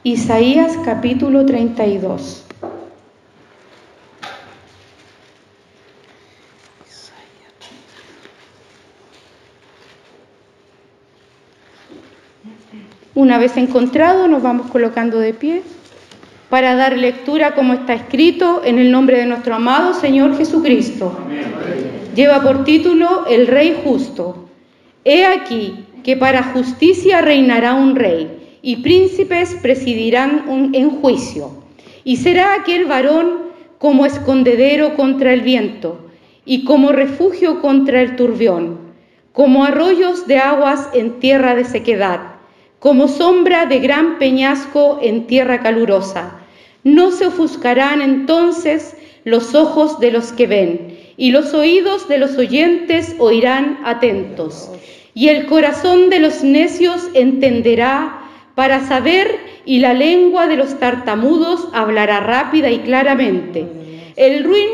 Isaías capítulo 32. Una vez encontrado, nos vamos colocando de pie para dar lectura como está escrito en el nombre de nuestro amado Señor Jesucristo. Amén. Lleva por título El Rey Justo. He aquí que para justicia reinará un rey, y príncipes presidirán en juicio. Y será aquel varón como escondedero contra el viento, y como refugio contra el turbión, como arroyos de aguas en tierra de sequedad, como sombra de gran peñasco en tierra calurosa. No se ofuscarán entonces los ojos de los que ven, y los oídos de los oyentes oirán atentos. Y el corazón de los necios entenderá para saber, y la lengua de los tartamudos hablará rápida y claramente. El ruin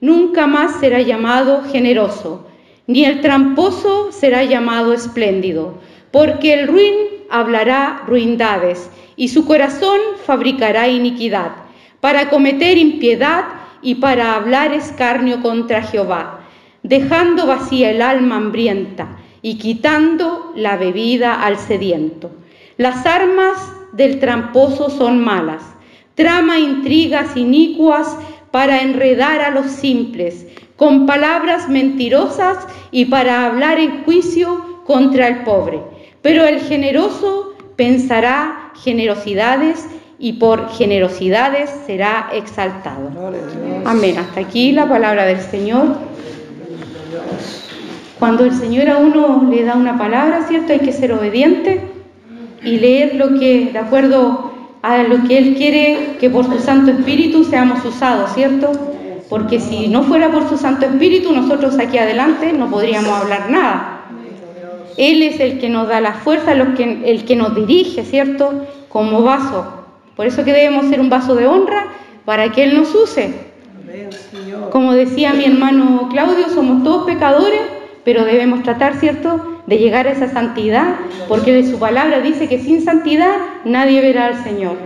nunca más será llamado generoso, ni el tramposo será llamado espléndido, porque el ruin hablará ruindades, y su corazón fabricará iniquidad, para cometer impiedad y para hablar escarnio contra Jehová, dejando vacía el alma hambrienta y quitando la bebida al sediento. Las armas del tramposo son malas, trama intrigas inicuas para enredar a los simples, con palabras mentirosas y para hablar en juicio contra el pobre. Pero el generoso pensará generosidades y por generosidades será exaltado. Amén. Hasta aquí la palabra del Señor. Cuando el Señor a uno le da una palabra, ¿cierto? Hay que ser obediente y leer lo que, de acuerdo a lo que Él quiere, que por su Santo Espíritu seamos usados, ¿cierto? Porque si no fuera por su Santo Espíritu, nosotros aquí adelante no podríamos hablar nada. Él es el que nos da la fuerza, el que nos dirige, ¿cierto? Como vaso. Por eso que debemos ser un vaso de honra para que Él nos use. Como decía mi hermano Claudio, somos todos pecadores, pero debemos tratar, ¿cierto?, de llegar a esa santidad, porque de su palabra dice que sin santidad nadie verá al Señor.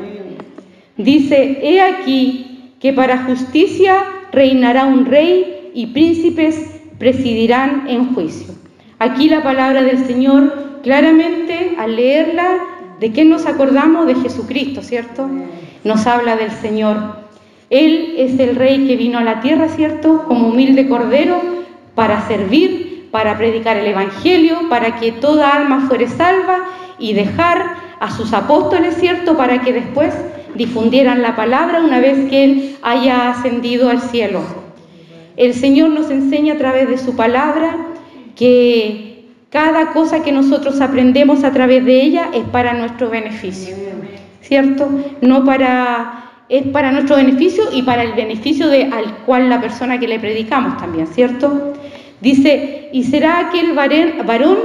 Dice, he aquí que para justicia reinará un rey y príncipes presidirán en juicio. Aquí la palabra del Señor, claramente, al leerla, ¿de qué nos acordamos? De Jesucristo, ¿cierto? Nos habla del Señor. Él es el Rey que vino a la tierra, ¿cierto? Como humilde cordero para servir, para predicar el Evangelio, para que toda alma fuere salva y dejar a sus apóstoles, ¿cierto? Para que después difundieran la palabra una vez que Él haya ascendido al cielo. El Señor nos enseña a través de su palabra que cada cosa que nosotros aprendemos a través de ella es para nuestro beneficio, ¿cierto? Es para nuestro beneficio y para el beneficio al cual la persona que le predicamos también, ¿cierto? Dice, y será aquel varón,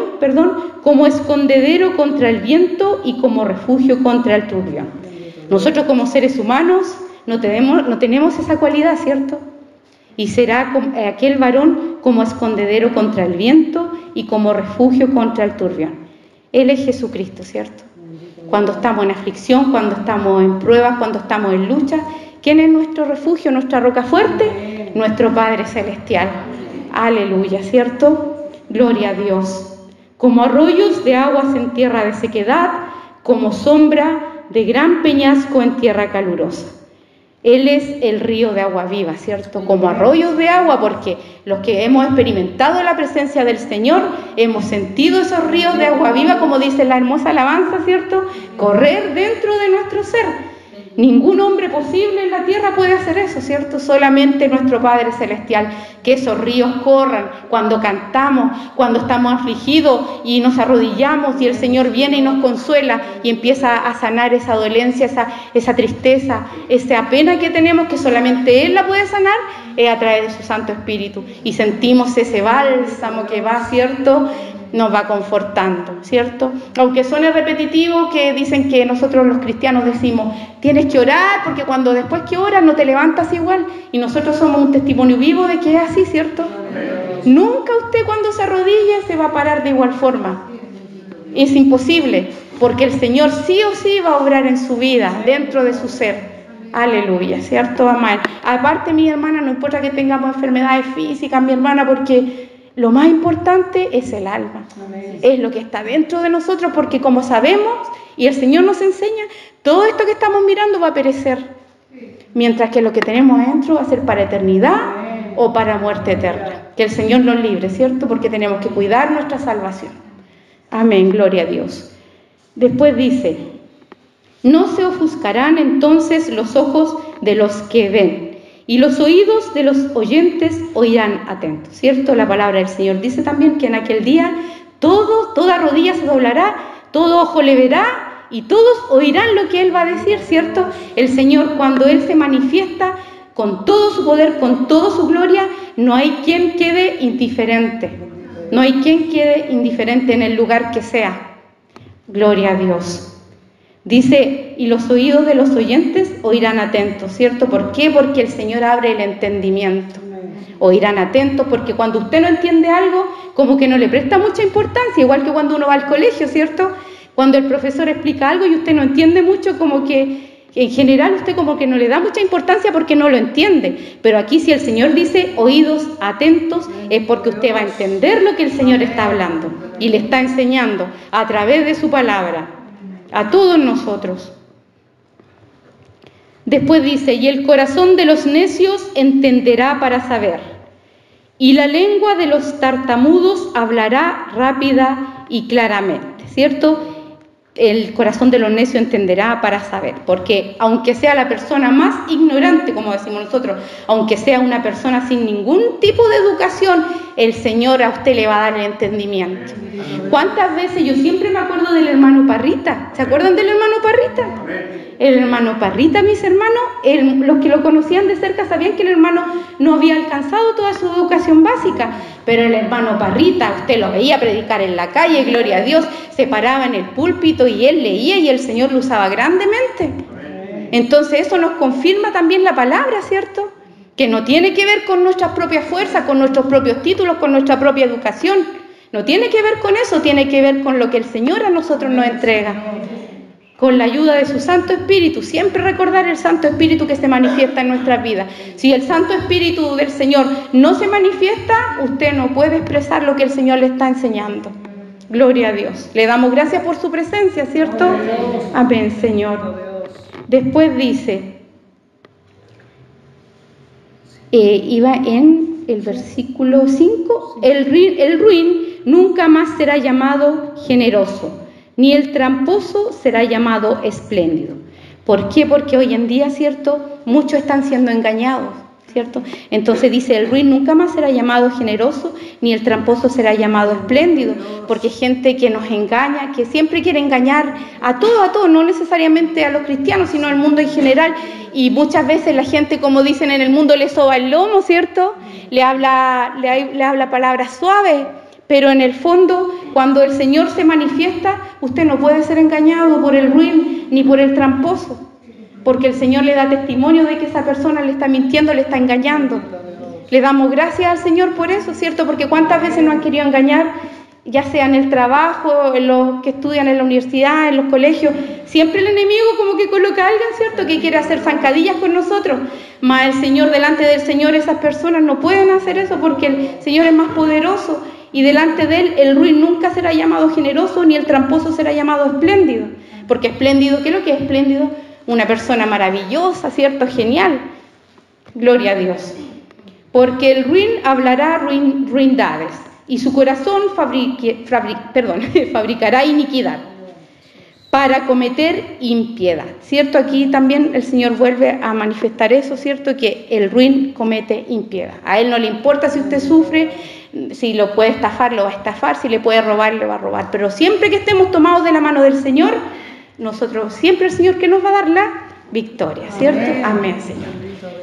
como escondedero contra el viento y como refugio contra el turbión. Nosotros como seres humanos no tenemos esa cualidad, ¿cierto? Y será aquel varón como escondedero contra el viento y como refugio contra el turbión. Él es Jesucristo, ¿cierto? Cuando estamos en aflicción, cuando estamos en pruebas, cuando estamos en lucha, ¿quién es nuestro refugio, nuestra roca fuerte? Nuestro Padre Celestial. Aleluya, ¿cierto? Gloria a Dios. Como arroyos de aguas en tierra de sequedad, como sombra de gran peñasco en tierra calurosa. Él es el río de agua viva, ¿cierto? Como arroyos de agua, porque los que hemos experimentado la presencia del Señor, hemos sentido esos ríos de agua viva, como dice la hermosa alabanza, ¿cierto? Correr dentro de nuestro ser. Ningún hombre posible en la tierra puede hacer eso, ¿cierto? Solamente nuestro Padre Celestial, que esos ríos corran cuando cantamos, cuando estamos afligidos y nos arrodillamos y el Señor viene y nos consuela y empieza a sanar esa dolencia, esa tristeza, esa pena que tenemos, que solamente Él la puede sanar, a través de su Santo Espíritu. Y sentimos ese bálsamo que va, ¿cierto?, nos va confortando, ¿cierto? Aunque suene repetitivo, que dicen que nosotros los cristianos decimos, tienes que orar, porque cuando después que oras no te levantas igual, y nosotros somos un testimonio vivo de que es así, ¿cierto? Nunca usted cuando se arrodille se va a parar de igual forma, es imposible. porque el Señor sí o sí va a obrar en su vida, dentro de su ser. Aleluya, ¿cierto? Amén. Aparte, mi hermana, no importa que tengamos enfermedades físicas, mi hermana, porque lo más importante es el alma. Amén. Es lo que está dentro de nosotros, porque como sabemos, y el Señor nos enseña, todo esto que estamos mirando va a perecer, mientras que lo que tenemos adentro va a ser para eternidad o para muerte eterna. Que el Señor nos libre, ¿cierto? Porque tenemos que cuidar nuestra salvación. Amén, gloria a Dios. Después dice: no se ofuscarán entonces los ojos de los que ven, y los oídos de los oyentes oirán atentos, ¿cierto? La palabra del Señor dice también que en aquel día toda rodilla se doblará, todo ojo le verá, y todos oirán lo que Él va a decir, ¿cierto? El Señor, cuando Él se manifiesta con todo su poder, con toda su gloria, no hay quien quede indiferente. No hay quien quede indiferente en el lugar que sea. Gloria a Dios. Dice, y los oídos de los oyentes oirán atentos, ¿cierto? ¿Por qué? Porque el Señor abre el entendimiento. Oirán atentos porque cuando usted no entiende algo, como que no le presta mucha importancia, igual que cuando uno va al colegio, ¿cierto? Cuando el profesor explica algo y usted no entiende mucho, como que en general usted como que no le da mucha importancia porque no lo entiende. Pero aquí si el Señor dice oídos atentos, es porque usted va a entender lo que el Señor está hablando y le está enseñando a través de su palabra a todos nosotros. Después dice, y el corazón de los necios entenderá para saber, y la lengua de los tartamudos hablará rápida y claramente, ¿cierto? El corazón de los necios entenderá para saber, porque aunque sea la persona más ignorante, como decimos nosotros, aunque sea una persona sin ningún tipo de educación, el Señor a usted le va a dar el entendimiento. ¿Cuántas veces? Yo siempre me acuerdo del hermano Parrita. ¿Se acuerdan del hermano Parrita? El hermano Parrita, mis hermanos, los que lo conocían de cerca sabían que el hermano no había alcanzado toda su educación básica, pero el hermano Parrita, usted lo veía predicar en la calle, gloria a Dios, se paraba en el púlpito y él leía y el Señor lo usaba grandemente. Entonces eso nos confirma también la palabra, ¿cierto? Que no tiene que ver con nuestras propias fuerzas, con nuestros propios títulos, con nuestra propia educación. No tiene que ver con eso, tiene que ver con lo que el Señor a nosotros nos entrega. Con la ayuda de su Santo Espíritu, siempre recordar el Santo Espíritu que se manifiesta en nuestras vidas. Si el Santo Espíritu del Señor no se manifiesta, usted no puede expresar lo que el Señor le está enseñando. Gloria a Dios. Le damos gracias por su presencia, ¿cierto? Amén, Señor. Después dice, iba en el versículo 5, el ruin nunca más será llamado generoso, ni el tramposo será llamado espléndido. ¿Por qué? Porque hoy en día, ¿cierto?, muchos están siendo engañados, ¿cierto? Entonces dice, el ruin nunca más será llamado generoso, ni el tramposo será llamado espléndido, porque hay gente que nos engaña, que siempre quiere engañar a todos, no necesariamente a los cristianos, sino al mundo en general, y muchas veces la gente, como dicen en el mundo, le soba el lomo, ¿cierto? Le habla palabras suaves, pero en el fondo, cuando el Señor se manifiesta, usted no puede ser engañado por el ruin ni por el tramposo, porque el Señor le da testimonio de que esa persona le está mintiendo, le está engañando. Le damos gracias al Señor por eso, ¿cierto? Porque cuántas veces nos han querido engañar, ya sea en el trabajo, en los que estudian en la universidad, en los colegios. Siempre el enemigo como que coloca a alguien, ¿cierto?, que quiere hacer zancadillas con nosotros. Mas el Señor, delante del Señor, esas personas no pueden hacer eso porque el Señor es más poderoso. Y delante de Él, el ruin nunca será llamado generoso, ni el tramposo será llamado espléndido. Porque espléndido, ¿qué es lo que es espléndido? Una persona maravillosa, ¿cierto? Genial. Gloria a Dios. Porque el ruin hablará ruindades, y su corazón fabricará iniquidad para cometer impiedad, ¿cierto? Aquí también el Señor vuelve a manifestar eso, ¿cierto? Que el ruin comete impiedad. A Él no le importa si usted sufre, si lo puede estafar, lo va a estafar, si le puede robar, le va a robar. Pero siempre que estemos tomados de la mano del Señor, nosotros, siempre el Señor que nos va a dar la victoria, ¿cierto? Amén, Señor.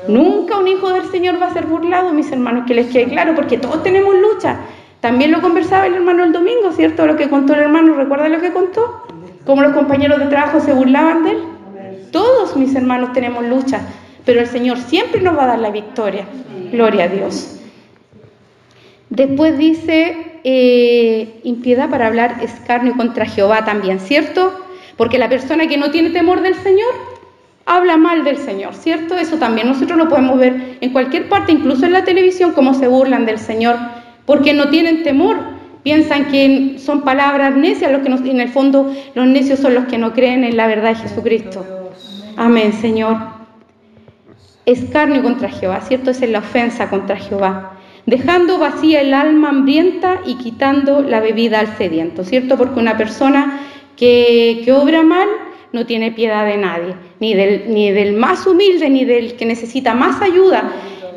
Nunca un hijo del Señor va a ser burlado, mis hermanos, que les quede claro, porque todos tenemos lucha. También lo conversaba el hermano el domingo, ¿cierto? Lo que contó el hermano, ¿recuerda lo que contó? Cómo los compañeros de trabajo se burlaban de él. Todos, mis hermanos, tenemos lucha, pero el Señor siempre nos va a dar la victoria. Gloria a Dios. Después dice, impiedad para hablar escarnio contra Jehová también, ¿cierto? Porque la persona que no tiene temor del Señor habla mal del Señor, ¿cierto? Eso también nosotros lo podemos ver en cualquier parte, incluso en la televisión, cómo se burlan del Señor, porque no tienen temor, piensan que son palabras necias, en el fondo los necios son los que no creen en la verdad de Jesucristo. Amén, Señor. Escarnio contra Jehová, ¿cierto? Esa es la ofensa contra Jehová. Dejando vacía el alma hambrienta y quitando la bebida al sediento, ¿cierto? Porque una persona que obra mal no tiene piedad de nadie, ni del más humilde, ni del que necesita más ayuda.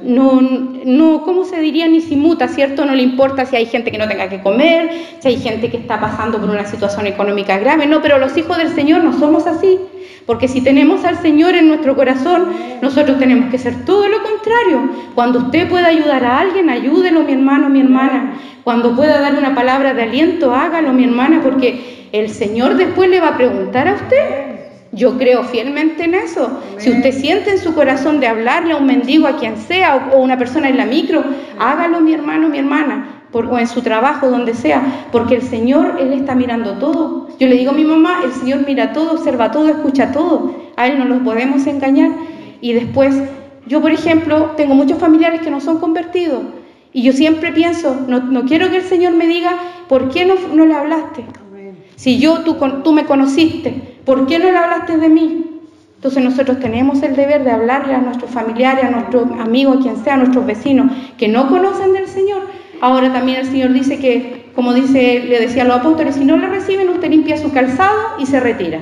No, ¿cómo se diría? Ni se muta, ¿cierto? No le importa si hay gente que no tenga que comer, si hay gente que está pasando por una situación económica grave. No, pero los hijos del Señor no somos así. Porque si tenemos al Señor en nuestro corazón, nosotros tenemos que ser todo lo contrario. Cuando usted pueda ayudar a alguien, ayúdelo, mi hermano, mi hermana. Cuando pueda dar una palabra de aliento, hágalo, mi hermana, porque el Señor después le va a preguntar a usted. Yo creo fielmente en eso. Si usted siente en su corazón de hablarle a un mendigo, a quien sea, o una persona en la micro, hágalo, mi hermano, mi hermana. O en su trabajo, donde sea, porque el Señor, Él está mirando todo. Yo le digo a mi mamá, el Señor mira todo, observa todo, escucha todo. A Él no los podemos engañar. Y después, yo por ejemplo, tengo muchos familiares que no son convertidos, y yo siempre pienso, no quiero que el Señor me diga, ¿por qué no le hablaste? Si tú me conociste, ¿por qué no le hablaste de mí? Entonces nosotros tenemos el deber de hablarle a nuestros familiares, a nuestros amigos, a quien sea, a nuestros vecinos, que no conocen del Señor. Ahora también el Señor dice que, como le decía a los apóstoles, si no le reciben, usted limpia su calzado y se retira.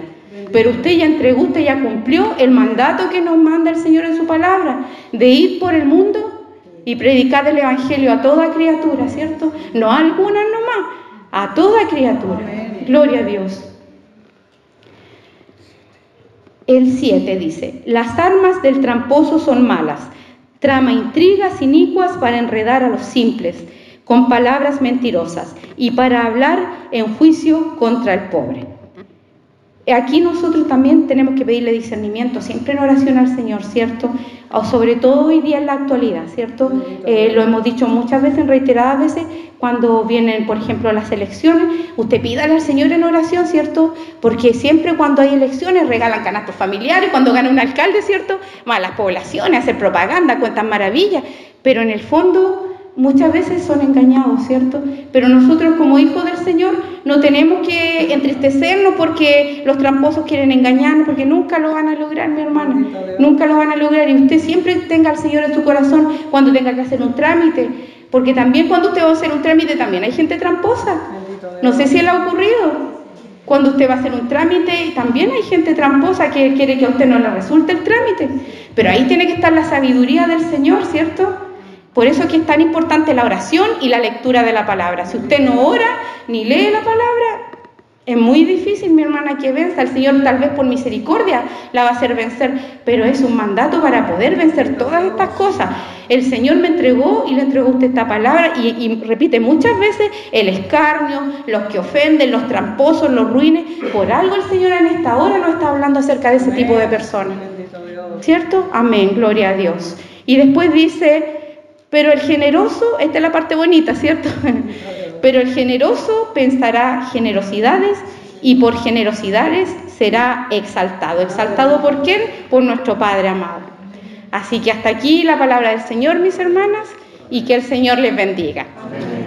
Pero usted ya entregó, usted ya cumplió el mandato que nos manda el Señor en su palabra, de ir por el mundo y predicar el Evangelio a toda criatura, ¿cierto? No a algunas nomás, a toda criatura. Gloria a Dios. El 7 dice, las armas del tramposo son malas, trama intrigas inicuas para enredar a los simples, con palabras mentirosas y para hablar en juicio contra el pobre. Aquí nosotros también tenemos que pedirle discernimiento, siempre en oración al Señor, ¿cierto? O sobre todo hoy día en la actualidad, ¿cierto? Lo hemos dicho muchas veces, reiteradas veces, cuando vienen, por ejemplo, las elecciones, usted pídale al Señor en oración, ¿cierto? Porque siempre cuando hay elecciones regalan canastos familiares, cuando gana un alcalde, ¿cierto? Malas poblaciones, hacer propaganda, cuentan maravillas, pero en el fondo muchas veces son engañados, ¿cierto? Pero nosotros como hijos del Señor no tenemos que entristecernos porque los tramposos quieren engañarnos, porque nunca lo van a lograr, mi hermana, nunca lo van a lograr. Y usted siempre tenga al Señor en su corazón cuando tenga que hacer un trámite, porque también cuando usted va a hacer un trámite también hay gente tramposa. No sé si le ha ocurrido. Cuando usted va a hacer un trámite también hay gente tramposa que quiere que a usted no le resulte el trámite, pero ahí tiene que estar la sabiduría del Señor, ¿cierto? Por eso es que es tan importante la oración y la lectura de la palabra. Si usted no ora ni lee la palabra, es muy difícil, mi hermana, que venza. El Señor tal vez por misericordia la va a hacer vencer, pero es un mandato para poder vencer todas estas cosas. El Señor me entregó y le entregó a usted esta palabra y repite muchas veces el escarnio, los que ofenden, los tramposos, los ruines. Por algo el Señor en esta hora nos está hablando acerca de ese tipo de personas, ¿cierto? Amén, gloria a Dios. Y después dice... Pero el generoso, esta es la parte bonita, ¿cierto? Pero el generoso pensará generosidades y por generosidades será exaltado. ¿Exaltado por quién? Por nuestro Padre amado. Así que hasta aquí la palabra del Señor, mis hermanas, y que el Señor les bendiga. Amén.